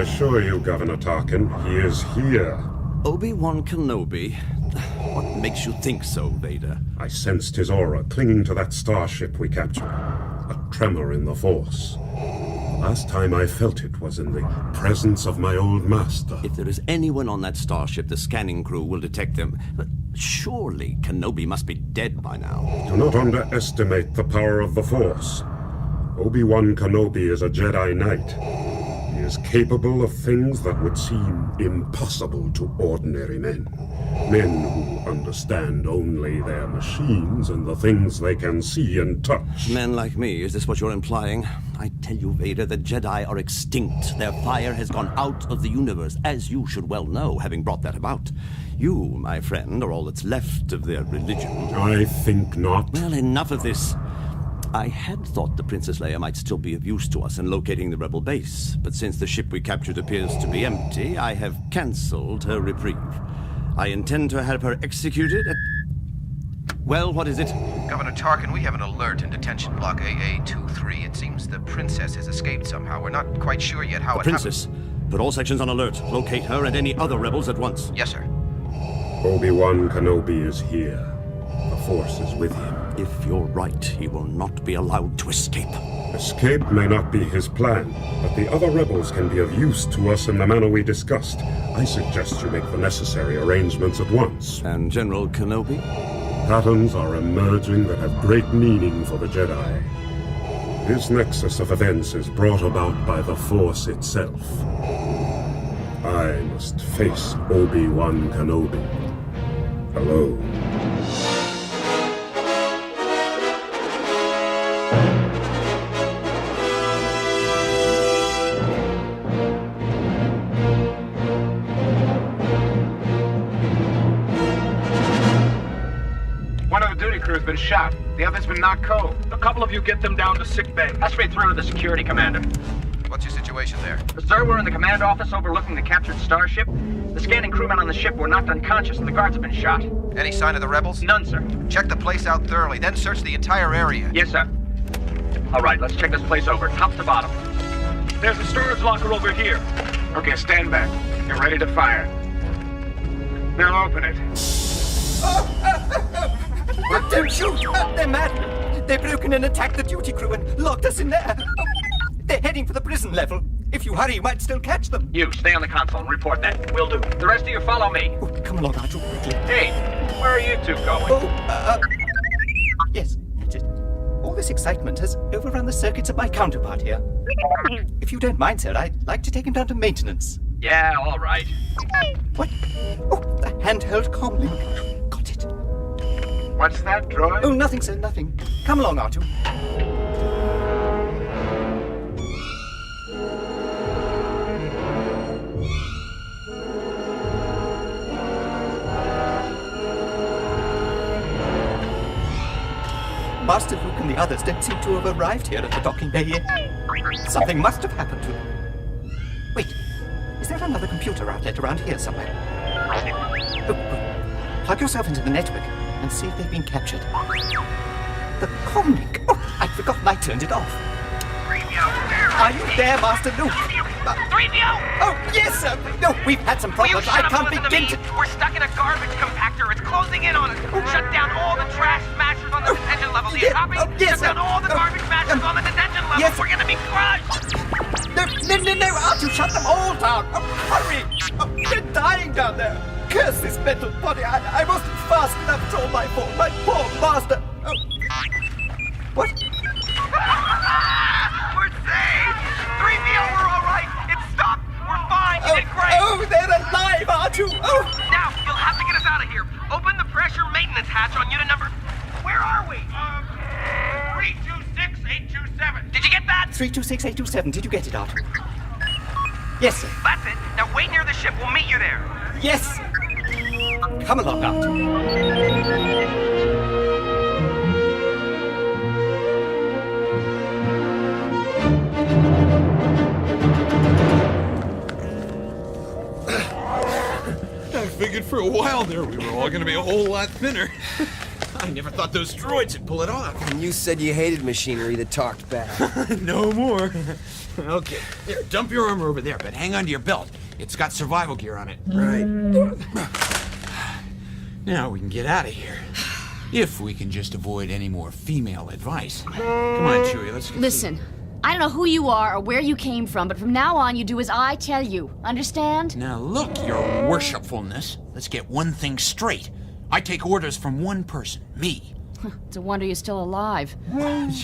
assure you, Governor Tarkin, he is here. Obi-Wan Kenobi? What makes you think so, Vader? I sensed his aura clinging to that starship we captured. A tremor in the Force. The last time I felt it was in the presence of my old master. If there is anyone on that starship, the scanning crew will detect them. But surely Kenobi must be dead by now. Do not underestimate the power of the Force. Obi-Wan Kenobi is a Jedi Knight. He is capable of things that would seem impossible to ordinary men. Men who understand only their machines and the things they can see and touch. Men like me, is this what you're implying? I tell you, Vader, the Jedi are extinct. Their fire has gone out of the universe, as you should well know, having brought that about. You, my friend, are all that's left of their religion. I think not. Well, enough of this. I had thought the Princess Leia might still be of use to us in locating the rebel base, but since the ship we captured appears to be empty, I have cancelled her reprieve. I intend to have her executed at... Well, what is it? Governor Tarkin, we have an alert in detention block AA-23. It seems the princess has escaped somehow. We're not quite sure yet how it happened. Princess, put all sections on alert. Locate her and any other rebels at once. Yes, sir. Obi-Wan Kenobi is here. The Force is with him. If you're right, he will not be allowed to escape. Escape may not be his plan, but the other rebels can be of use to us in the manner we discussed. I suggest you make the necessary arrangements at once. And General Kenobi? Patterns are emerging that have great meaning for the Jedi. This nexus of events is brought about by the Force itself. I must face Obi-Wan Kenobi alone. Has been shot. The other's been knocked cold. A couple of you get them down to sick bay. Pass me through to the security commander. What's your situation there? Sir, we're in the command office overlooking the captured starship. The scanning crewmen on the ship were knocked unconscious and the guards have been shot. Any sign of the rebels? None, sir. Check the place out thoroughly, then search the entire area. Yes, sir. All right, let's check this place over, top to bottom. There's a storage locker over here. Okay, stand back. Get ready to fire. Now open it. Don't shoot! They're mad! They've broken and attacked the duty crew and locked us in there! They're heading for the prison level. If you hurry, you might still catch them. You, stay on the console and report that. Will do. The rest of you follow me. Oh, come along, Archie, quickly. Hey, where are you two going? Yes, that's it. All this excitement has overrun the circuits of my counterpart here. If you don't mind, sir, I'd like to take him down to maintenance. Yeah, all right. What? Oh, the handheld comlink. Got it. What's that, droid? Oh, nothing, sir, nothing. Come along, R2. Master Luke and the others don't seem to have arrived here at the docking bay yet. Something must have happened to them. Wait, is there another computer outlet around here somewhere? Oh, plug yourself into the network and see if they've been captured. The comlink. Oh, I'd forgotten I turned it off. Are you there, Master Luke? 3PO! Oh, yes, sir. No, we've had some problems. I can't begin to... We're stuck in a garbage compactor. It's closing in on us. Shut down all the trash smashers on the detention level. Do you copy? Yes, Shut down all the garbage smashers on the detention level. Yes. We're gonna be crushed. No, R2, shut them all down. Oh, hurry. Oh, they're dying down there. Curse this mental body. I wasn't fast enough to all my fault. My poor master. Oh. What? We're saved. 3PO, we're all right. It stopped. We're fine. You did great. Oh, they're alive, R2. Oh. Now, you'll have to get us out of here. Open the pressure maintenance hatch on unit number... Where are we? 326827. Did you get that? 326827. Did you get it, R2? Yes, sir. That's it. Now wait near the ship. We'll meet you there. Yes. Come along, R2. I figured for a while there we were all going to be a whole lot thinner. I never thought those droids would pull it off. And you said you hated machinery that talked back. No more. Okay, here, dump your armor over there, but hang on to your belt. It's got survival gear on it. Right. Now we can get out of here. If we can just avoid any more female advice. Come on, Chewie, let's continue. Listen, I don't know who you are or where you came from, but from now on you do as I tell you. Understand? Now look, your worshipfulness. Let's get one thing straight. I take orders from one person, me. It's a wonder you're still alive.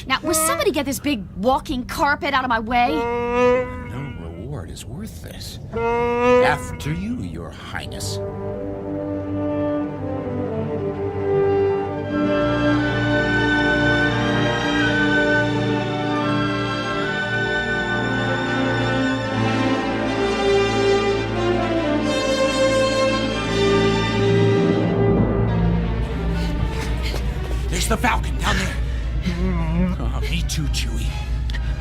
Now, will somebody get this big walking carpet out of my way? No reward is worth this. After you, Your Highness. There's the Falcon down there. Oh, me too, Chewie.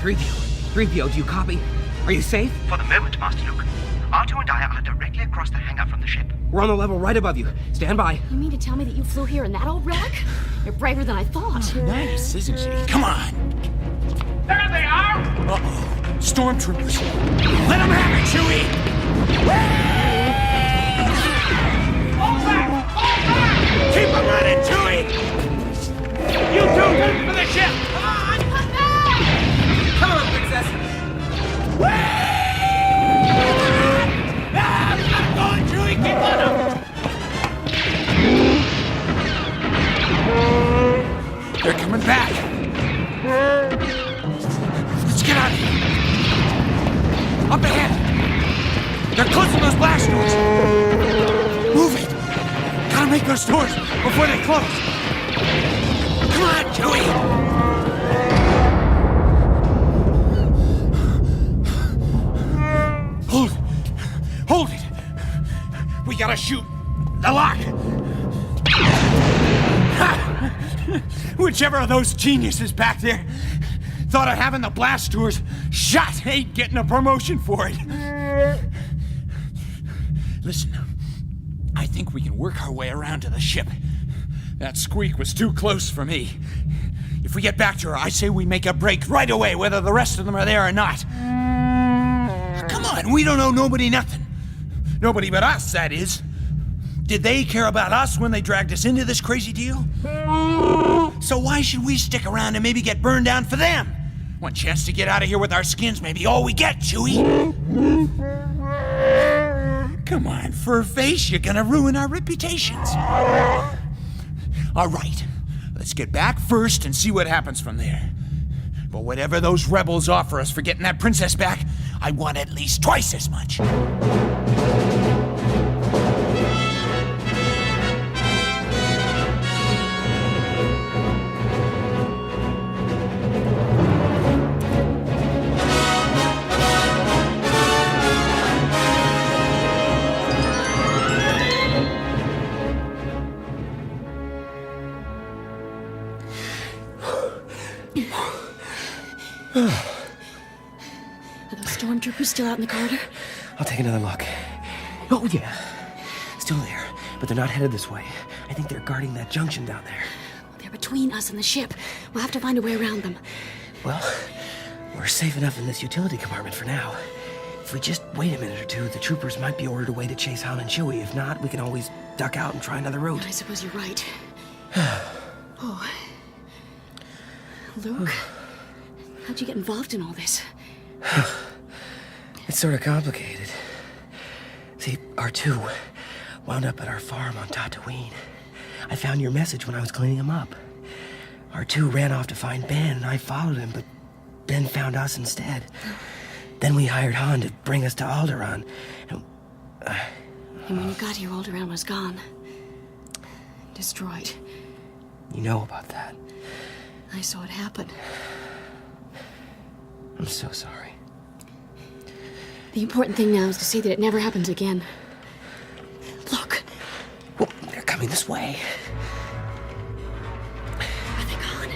3PO, do you copy? Are you safe? For the moment, Master Luke. R2 and I are directly across the hangar from the ship. We're on the level right above you. Stand by. You mean to tell me that you flew here in that old relic? You're braver than I thought. Nice, isn't she? Come on. There they are! Uh-oh. Stormtroopers. Let them have it, Chewie! Fall back! Fall back! Keep them running, Chewie! You two, head for the ship! Come on, Princess. I'm going, Chewie! Keep on them! They're coming back. Let's get out of here. Up ahead. They're closing those blast doors. Move it. Gotta make those doors before they close. Come on, Chewie. Hold it. We gotta shoot the lock. Whichever of those geniuses back there thought of having the blast doors shot ain't getting a promotion for it. Listen, I think we can work our way around to the ship. That squeak was too close for me. If we get back to her, I say we make a break right away, whether the rest of them are there or not. Come on, we don't owe nobody nothing. Nobody but us, that is. Did they care about us when they dragged us into this crazy deal? So why should we stick around and maybe get burned down for them? One chance to get out of here with our skins may be all we get, Chewie. Come on, fur face, you're gonna ruin our reputations. All right, let's get back first and see what happens from there. But whatever those rebels offer us for getting that princess back, I want at least twice as much. Are those stormtroopers still out in the corridor? I'll take another look. Oh, yeah. Still there, but they're not headed this way. I think they're guarding that junction down there. They're between us and the ship. We'll have to find a way around them. Well, we're safe enough in this utility compartment for now. If we just wait a minute or two, the troopers might be ordered away to chase Han and Chewie. If not, we can always duck out and try another route. I suppose you're right. Oh. Luke, how'd you get involved in all this? It's sort of complicated. See, R2 wound up at our farm on Tatooine. I found your message when I was cleaning him up. R2 ran off to find Ben, and I followed him, but Ben found us instead. Then we hired Han to bring us to Alderaan. And when you got here, Alderaan was gone. Destroyed. You know about that. I saw it happen. I'm so sorry. The important thing now is to see that it never happens again. Look. Well, they're coming this way. Are they gone?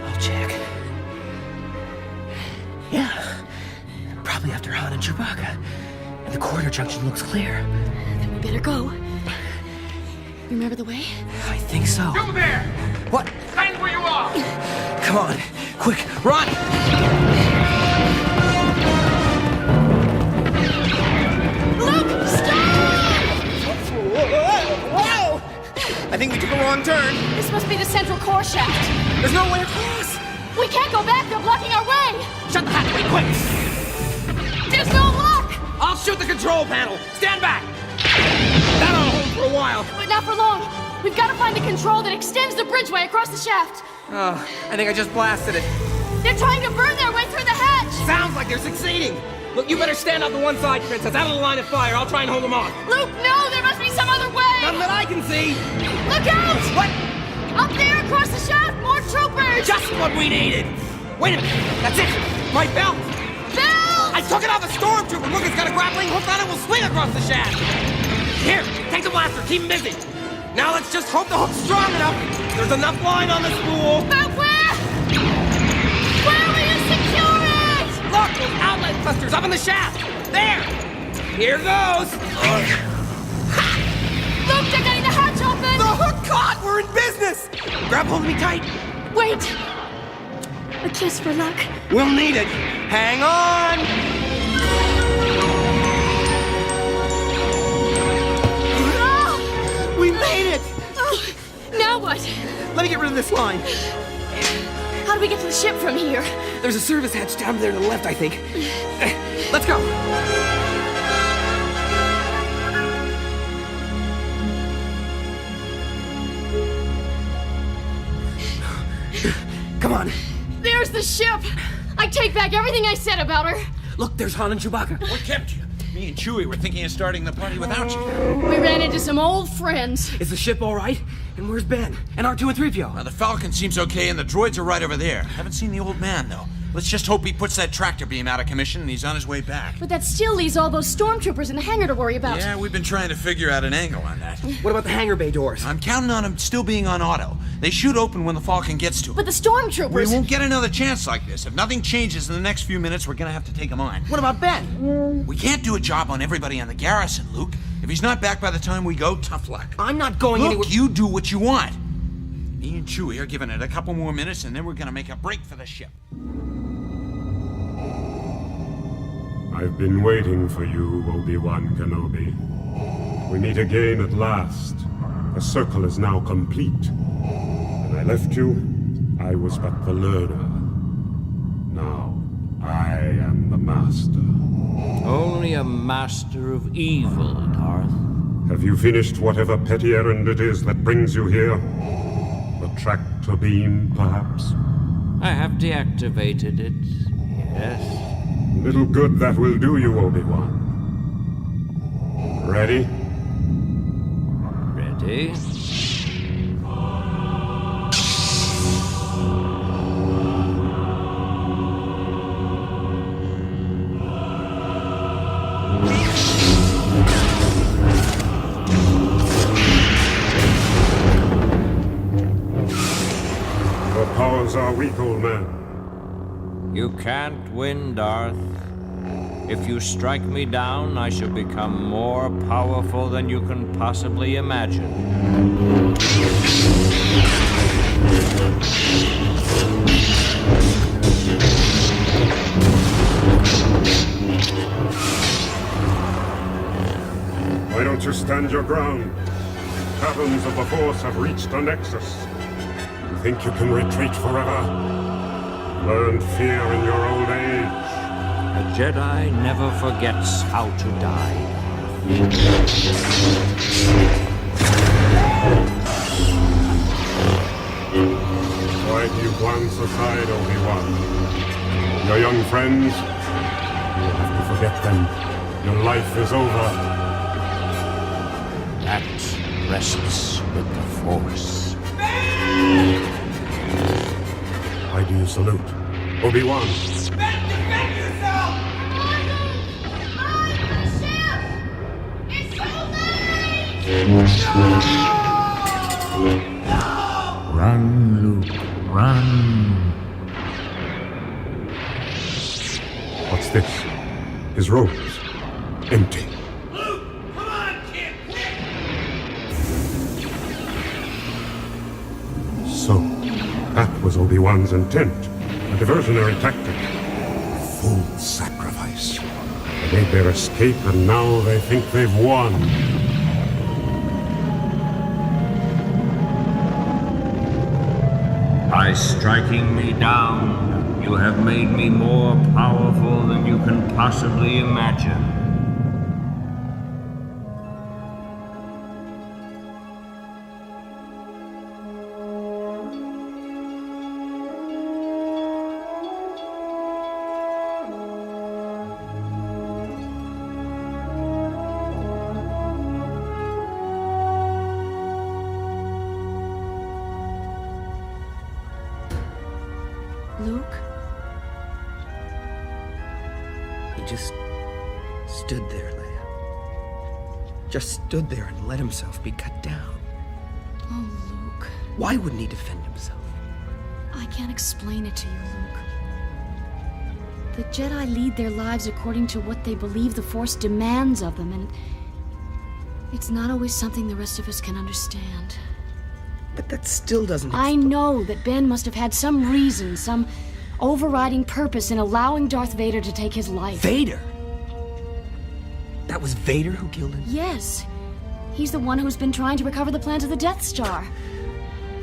I'll check. Yeah. Probably after Han and Chewbacca. And the corridor junction looks clear. Then we better go. You remember the way? I think so. You there! What? Stand where you are! Come on, quick, run! Luke, stop! Whoa! I think we took a wrong turn. This must be the central core shaft. There's no way across. We can't go back. They're blocking our way. Shut the hatchway, quick! There's no lock. I'll shoot the control panel. Stand back. That'll hold for a while. But not for long. We've got to find the control that extends the bridgeway across the shaft. Oh, I think I just blasted it. They're trying to burn their way through the hatch. Sounds like they're succeeding. Look, you better stand out to one side, Princess. Out of the line of fire. I'll try and hold them off. Luke, no, there must be some other way. None that I can see. Look out! What? Up there across the shaft, more troopers. Just what we needed. Wait a minute. That's it. My belt. Belt! I took it off a stormtrooper. Look, it's got a grappling hook on it. We'll swing across the shaft. Here, take the blaster. Keep him busy. Now let's just hope the hook's strong enough. There's enough line on the spool. But where? Where will you secure it? Look, those outlet clusters up in the shaft. There. Here goes. Luke, they're getting the hatch open. The hook caught. We're in business. Grab hold of me tight. Wait. A kiss for luck. We'll need it. Hang on. We made it. Oh, now what? Let me get rid of this line. How do we get to the ship from here? There's a service hatch down there to the left, I think. Let's go. Come on. There's the ship. I take back everything I said about her. Look, there's Han and Chewbacca. What kept you? Me and Chewie were thinking of starting the party without you. We ran into some old friends. Is the ship all right? And where's Ben? And R2 and 3PO? Now, the Falcon seems okay, and the droids are right over there. Haven't seen the old man, though. Let's just hope he puts that tractor beam out of commission and he's on his way back. But that still leaves all those stormtroopers in the hangar to worry about. Yeah, we've been trying to figure out an angle on that. What about the hangar bay doors? I'm counting on them still being on auto. They shoot open when the Falcon gets to them. But the stormtroopers... We won't get another chance like this. If nothing changes in the next few minutes, we're gonna have to take him on. What about Ben? We can't do a job on everybody on the garrison, Luke. If he's not back by the time we go, tough luck. I'm not going Look, anywhere. you do what you want. Me and Chewie are giving it a couple more minutes, and then we're gonna make a break for the ship. I've been waiting for you, Obi-Wan Kenobi. We meet again at last. The circle is now complete. When I left you, I was but the learner. Now, I am the master. Only a master of evil, Darth. Have you finished whatever petty errand it is that brings you here? The tractor beam, perhaps? I have deactivated it, yes. Little good that will do you, Obi-Wan. Ready? Ready? Your powers are weak, old man. You can't win, Darth. If you strike me down, I shall become more powerful than you can possibly imagine. Why don't you stand your ground? Caverns of the Force have reached a nexus. You think you can retreat forever? Learned fear in your old age. A Jedi never forgets how to die. Why do you glance aside, Obi-Wan? Your young friends? You'll have to forget them. Your life is over. That rests with the Force. Why do you salute? Obi-Wan! Defend yourself! Run, Luke, run. What's this? His robes. Empty. Luke, come on, kid, quick! That was Obi-Wan's intent. A diversionary tactic. Full sacrifice. They made their escape, and now they think they've won. By striking me down, you have made me more powerful than you can possibly imagine. Luke? He just stood there, Leia. Just stood there and let himself be cut down. Oh, Luke. Why wouldn't he defend himself? I can't explain it to you, Luke. The Jedi lead their lives according to what they believe the Force demands of them, and it's not always something the rest of us can understand. But that still doesn't... I know that Ben must have had some reason, some overriding purpose in allowing Darth Vader to take his life. Vader? That was Vader who killed him? Yes. He's the one who's been trying to recover the plans of the Death Star.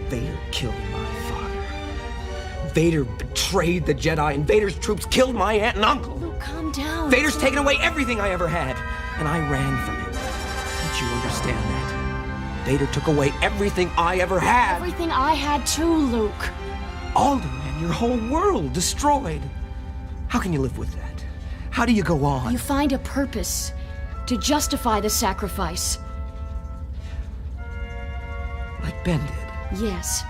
Vader killed my father. Vader betrayed the Jedi, and Vader's troops killed my aunt and uncle. Luke, calm down. Vader's taken away everything I ever had, and I ran from him. Don't you understand that? Vader took away everything I ever had. Everything I had too, Luke. Alderaan, your whole world destroyed. How can you live with that? How do you go on? You find a purpose to justify the sacrifice. Like Ben did. Yes.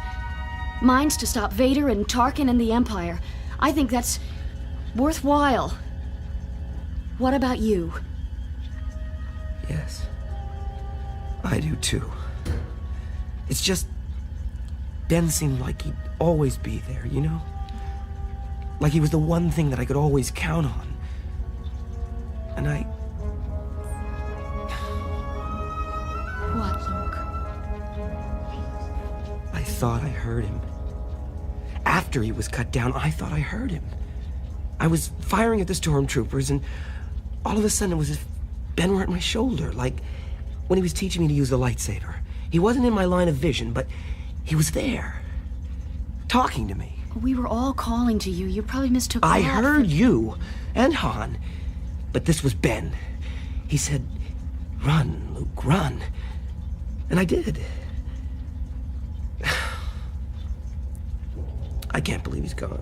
Mine's to stop Vader and Tarkin and the Empire. I think that's worthwhile. What about you? Yes. I do too. It's just... Ben seemed like he'd always be there, you know? Like he was the one thing that I could always count on. And I... What, Luke? I thought I heard him. After he was cut down, I thought I heard him. I was firing at the stormtroopers, and all of a sudden it was as if Ben were at my shoulder, like when he was teaching me to use the lightsaber. He wasn't in my line of vision, but he was there, talking to me. We were all calling to you. You probably mistook I that heard for... you and Han, but this was Ben. He said, "Run, Luke, run." And I did. I can't believe he's gone.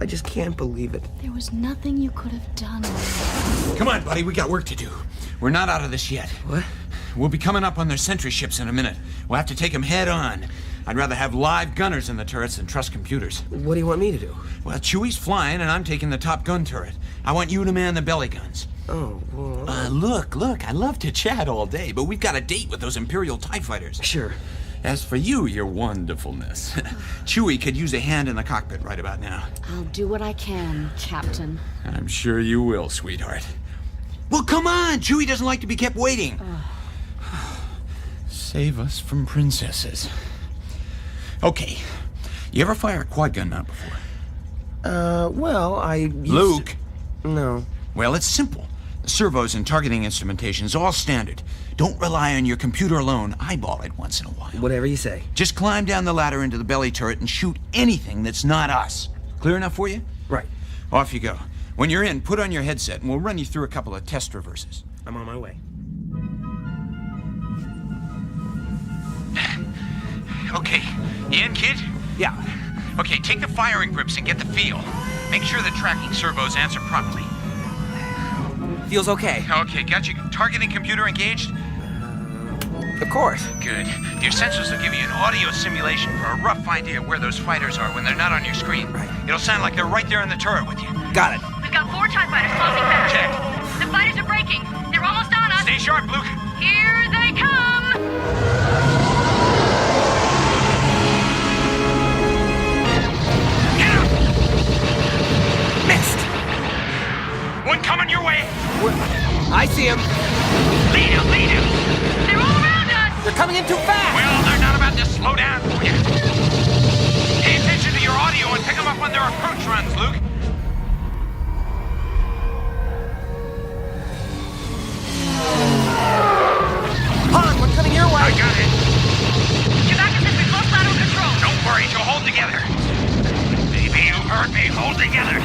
I just can't believe it. There was nothing you could have done. Come on, buddy, we got work to do. We're not out of this yet. What? We'll be coming up on their sentry ships in a minute. We'll have to take them head on. I'd rather have live gunners in the turrets than trust computers. What do you want me to do? Well, Chewie's flying, and I'm taking the top gun turret. I want you to man the belly guns. Oh, well... Look, I love to chat all day, but we've got a date with those Imperial TIE fighters. Sure. As for you, your wonderfulness, Chewie could use a hand in the cockpit right about now. I'll do what I can, Captain. I'm sure you will, sweetheart. Well, come on! Chewie doesn't like to be kept waiting. Save us from princesses. Okay. You ever fire a quad gun mount before? Well, I... Luke! No. Well, it's simple. The servos and targeting instrumentation is all standard. Don't rely on your computer alone. Eyeball it once in a while. Whatever you say. Just climb down the ladder into the belly turret and shoot anything that's not us. Clear enough for you? Right. Off you go. When you're in, put on your headset and we'll run you through a couple of test reverses. I'm on my way. Okay. You in, kid? Yeah. Okay, take the firing grips and get the feel. Make sure the tracking servos answer properly. Feels okay. Okay, got your targeting computer engaged? Of course. Good. Your sensors will give you an audio simulation for a rough idea of where those fighters are when they're not on your screen. Right. It'll sound like they're right there in the turret with you. Got it. We've got 4 TIE fighters closing fast. Check. The fighters are breaking. They're almost on us. Stay sharp, Luke. Here they come! Get up! Missed. One coming your way. I see him. Lead him, lead him. They're all around us! They're coming in too fast. Well, they're not about to slow down for you. Pay attention. together. Maybe you heard me. Hold together.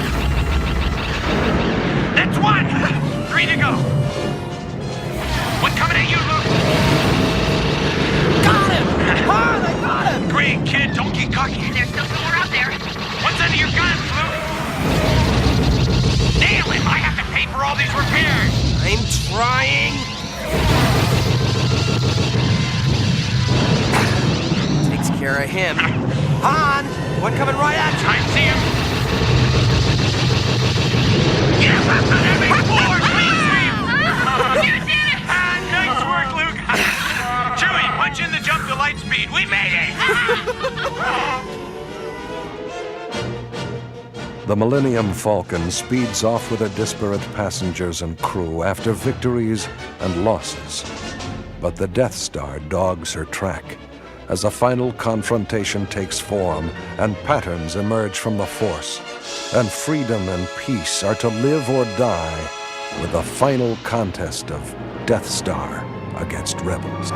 That's one. 3 to go. One coming at you, Luke. Got him! Han, I got him! Great, kid. Don't get cocky. There's still more out there. What's under your guns, Luke? Nail him. I have to pay for all these repairs. I'm trying. Takes care of him. Han, one coming right at you. I see him. Yes, that's an enemy forward. Clean sweep. You did it! Nice work, Luke. Chewie, punch in the jump to light speed. We made it. The Millennium Falcon speeds off with her disparate passengers and crew after victories and losses. But the Death Star dogs her track as a final confrontation takes form and patterns emerge from the Force, and freedom and peace are to live or die with the final contest of Death Star against rebels.